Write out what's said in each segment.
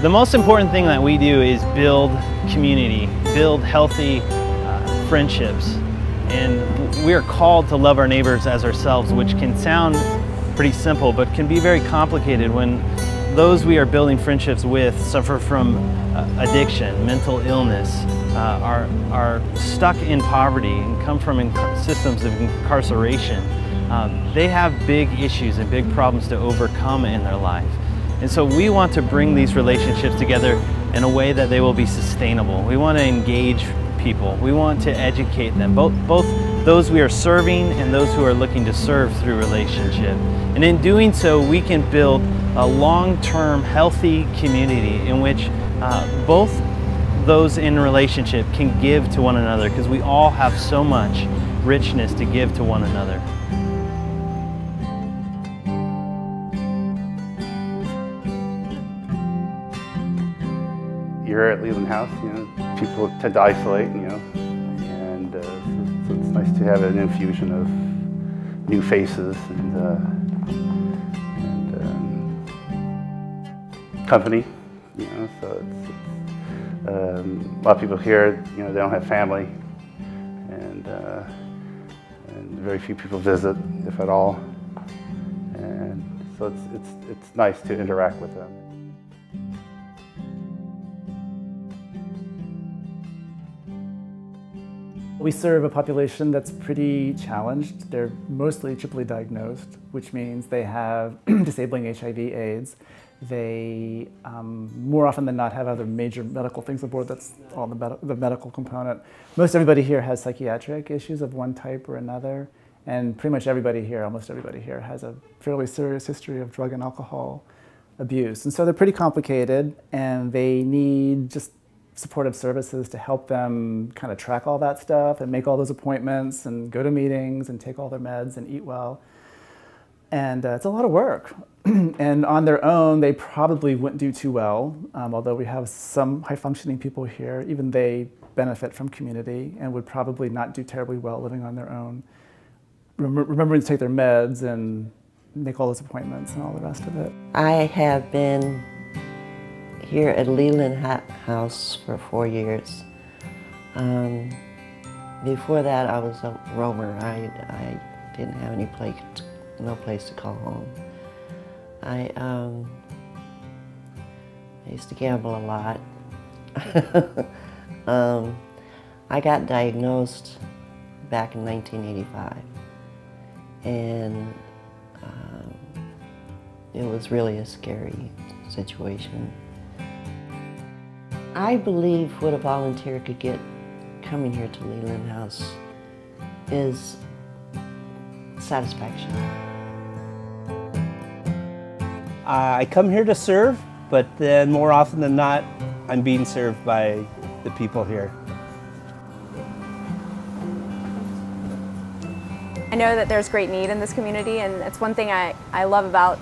The most important thing that we do is build community, build healthy friendships. And we are called to love our neighbors as ourselves, which can sound pretty simple, but can be very complicated when those we are building friendships with suffer from addiction, mental illness, are stuck in poverty and come from systems of incarceration. They have big issues and big problems to overcome in their life. And so we want to bring these relationships together in a way that they will be sustainable. We want to engage people. We want to educate them, both those we are serving and those who are looking to serve through relationship. And in doing so, we can build a long-term healthy community in which both those in relationship can give to one another, because we all have so much richness to give to one another. You're at Leland House, you know, people tend to isolate, you know, and so it's nice to have an infusion of new faces and company, you know. So it's a lot of people here, you know, they don't have family, and very few people visit, if at all, and so it's nice to interact with them. We serve a population that's pretty challenged. They're mostly triply diagnosed, which means they have disabling HIV/AIDS. They more often than not have other major medical things aboard. That's all the medical component. Most everybody here has psychiatric issues of one type or another, and pretty much everybody here, almost everybody here, has a fairly serious history of drug and alcohol abuse. And so they're pretty complicated, and they need just supportive services to help them kind of track all that stuff and make all those appointments and go to meetings and take all their meds and eat well. And it's a lot of work. And on their own, they probably wouldn't do too well, although we have some high-functioning people here. Even they benefit from community and would probably not do terribly well living on their own. Remembering to take their meds and make all those appointments and all the rest of it. I have been here at Leland House for 4 years. Before that, I was a roamer. I didn't have any place, no place to call home. I used to gamble a lot. I got diagnosed back in 1985, and it was really a scary situation. I believe what a volunteer could get coming here to Leland House is satisfaction. I come here to serve, but then more often than not, I'm being served by the people here. I know that there's great need in this community, and it's one thing I love about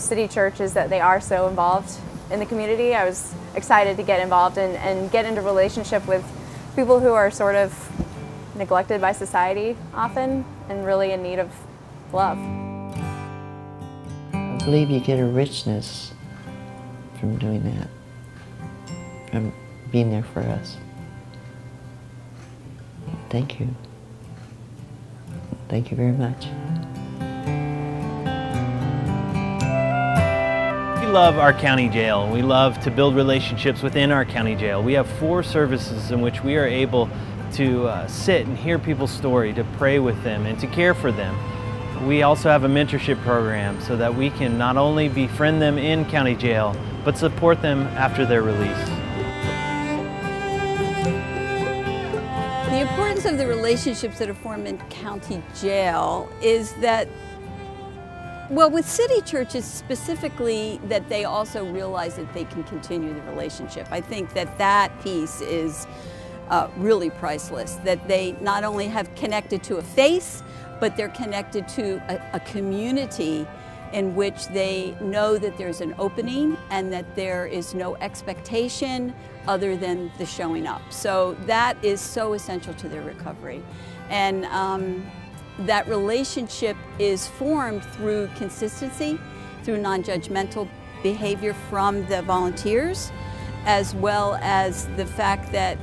City Church is that they are so involved in the community. I was excited to get involved and get into relationship with people who are sort of neglected by society often and really in need of love. I believe you get a richness from doing that, from being there for us. Thank you. Thank you very much. We love our county jail. We love to build relationships within our county jail. We have 4 services in which we are able to sit and hear people's story, to pray with them, and to care for them. We also have a mentorship program so that we can not only befriend them in county jail, but support them after their release. The importance of the relationships that are formed in county jail is that, well, with city churches specifically, that they also realize that they can continue the relationship. I think that that piece is really priceless, that they not only have connected to a face, but they're connected to a community in which they know that there's an opening and that there is no expectation other than the showing up. So that is so essential to their recovery. And that relationship is formed through consistency, through non-judgmental behavior from the volunteers, as well as the fact that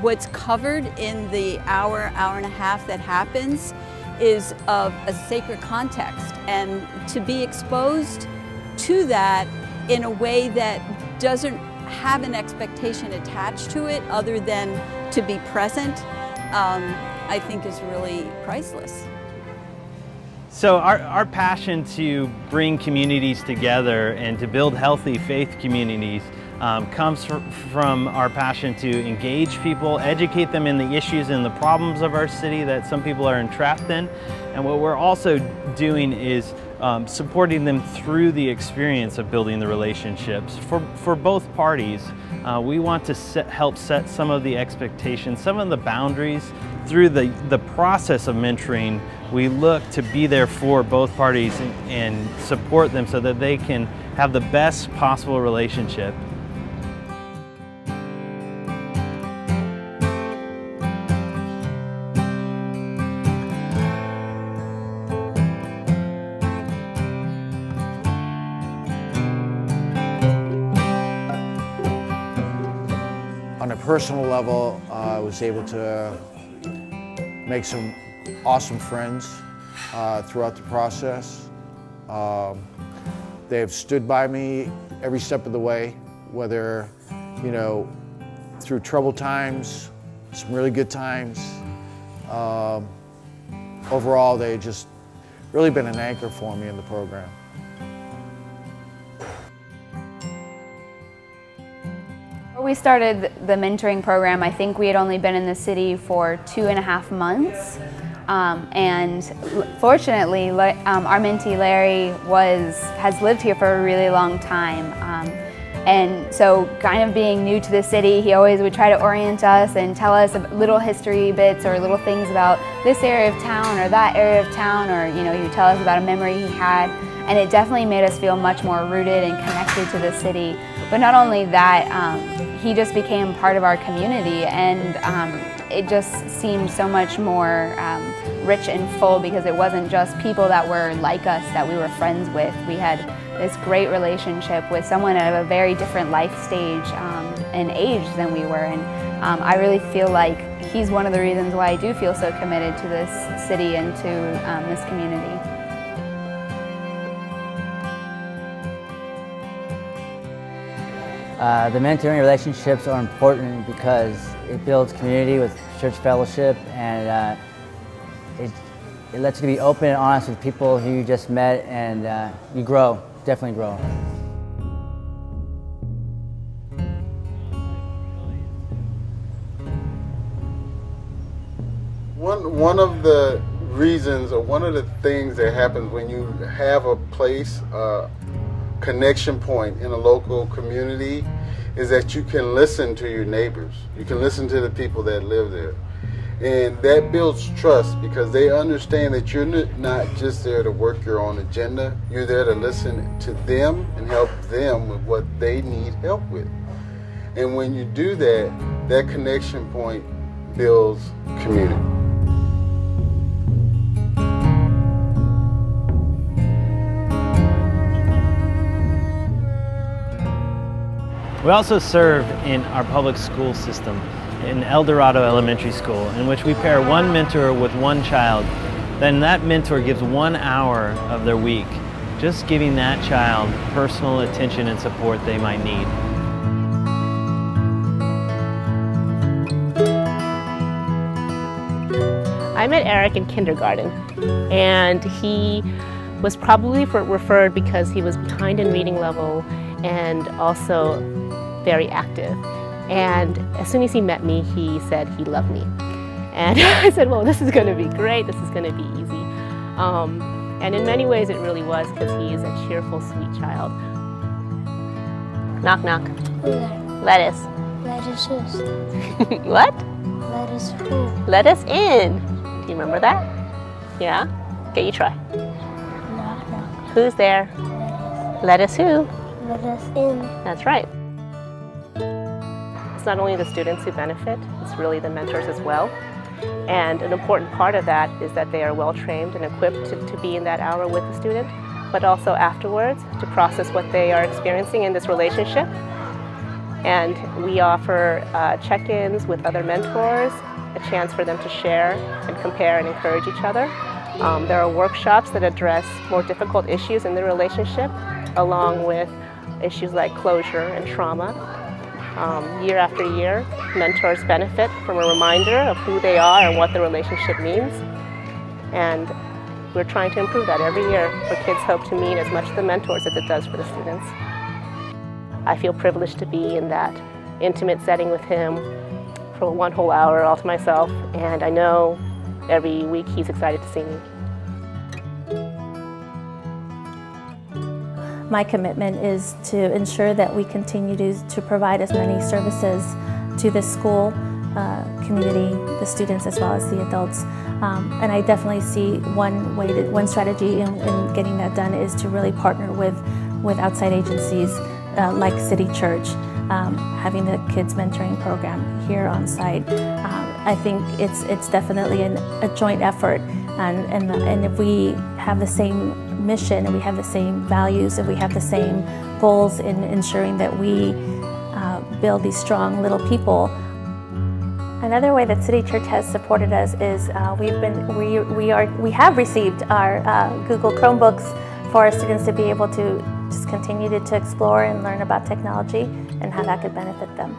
what's covered in the hour, hour and a half that happens is of a sacred context, and to be exposed to that in a way that doesn't have an expectation attached to it other than to be present, I think is really priceless. So our passion to bring communities together and to build healthy faith communities comes from our passion to engage people, educate them in the issues and the problems of our city that some people are entrapped in. And what we're also doing is supporting them through the experience of building the relationships. For both parties, we want to help set some of the expectations, some of the boundaries. Through the process of mentoring, we look to be there for both parties and support them so that they can have the best possible relationship. On a personal level, I was able to make some awesome friends throughout the process. They have stood by me every step of the way, whether, you know, through troubled times, some really good times. Overall, they've just really been an anchor for me in the program. When we started the mentoring program, I think we had only been in the city for 2.5 months. And fortunately, our mentee Larry has lived here for a really long time. And so kind of being new to the city, he always would try to orient us and tell us little history bits or little things about this area of town or that area of town, or he would tell us about a memory he had. And it definitely made us feel much more rooted and connected to the city. But not only that, he just became part of our community, and it just seemed so much more rich and full because it wasn't just people that were like us that we were friends with. We had this great relationship with someone at a very different life stage and age than we were, and I really feel like he's one of the reasons why I do feel so committed to this city and to this community. The mentoring relationships are important because it builds community with church fellowship, and it lets you be open and honest with people who you just met, and you grow, definitely grow. One of the reasons, or one of the things that happens when you have a place, connection point in a local community, is that you can listen to your neighbors. You can listen to the people that live there. And that builds trust because they understand that you're not just there to work your own agenda. You're there to listen to them and help them with what they need help with. And when you do that, that connection point builds community. We also serve in our public school system in El Dorado Elementary School, in which we pair one mentor with one child. Then that mentor gives 1 hour of their week, just giving that child personal attention and support they might need. I met Eric in kindergarten, and he was probably referred because he was behind in reading level and also very active. And as soon as he met me, he said he loved me. And I said, well, this is going to be great. This is going to be easy. And in many ways, it really was, because he is a cheerful, sweet child. Knock, knock. Lettuce. Lettuces. What? Lettuce who? Let us in. Do you remember that? Yeah? Okay, you try. Knock, knock. Who's there? Let us who? Let us in. That's right. It's not only the students who benefit, it's really the mentors as well. And an important part of that is that they are well trained and equipped to be in that hour with the student, but also afterwards to process what they are experiencing in this relationship And we offer check-ins with other mentors, a chance for them to share and compare and encourage each other. There are workshops that address more difficult issues in the relationship, along with issues like closure and trauma. Year after year, mentors benefit from a reminder of who they are and what the relationship means. And we're trying to improve that every year, for kids hope to mean as much the mentors as it does for the students. I feel privileged to be in that intimate setting with him for 1 whole hour all to myself, and I know every week he's excited to see me. My commitment is to ensure that we continue to provide as many services to the school community, the students as well as the adults. And I definitely see one strategy in getting that done is to really partner with outside agencies like City Church, having the kids mentoring program here on site. I think it's definitely a joint effort, and if we have the same mission and we have the same values and we have the same goals in ensuring that we build these strong little people. Another way that City Church has supported us is we have received our Google Chromebooks for our students to be able to just continue to explore and learn about technology and how that could benefit them.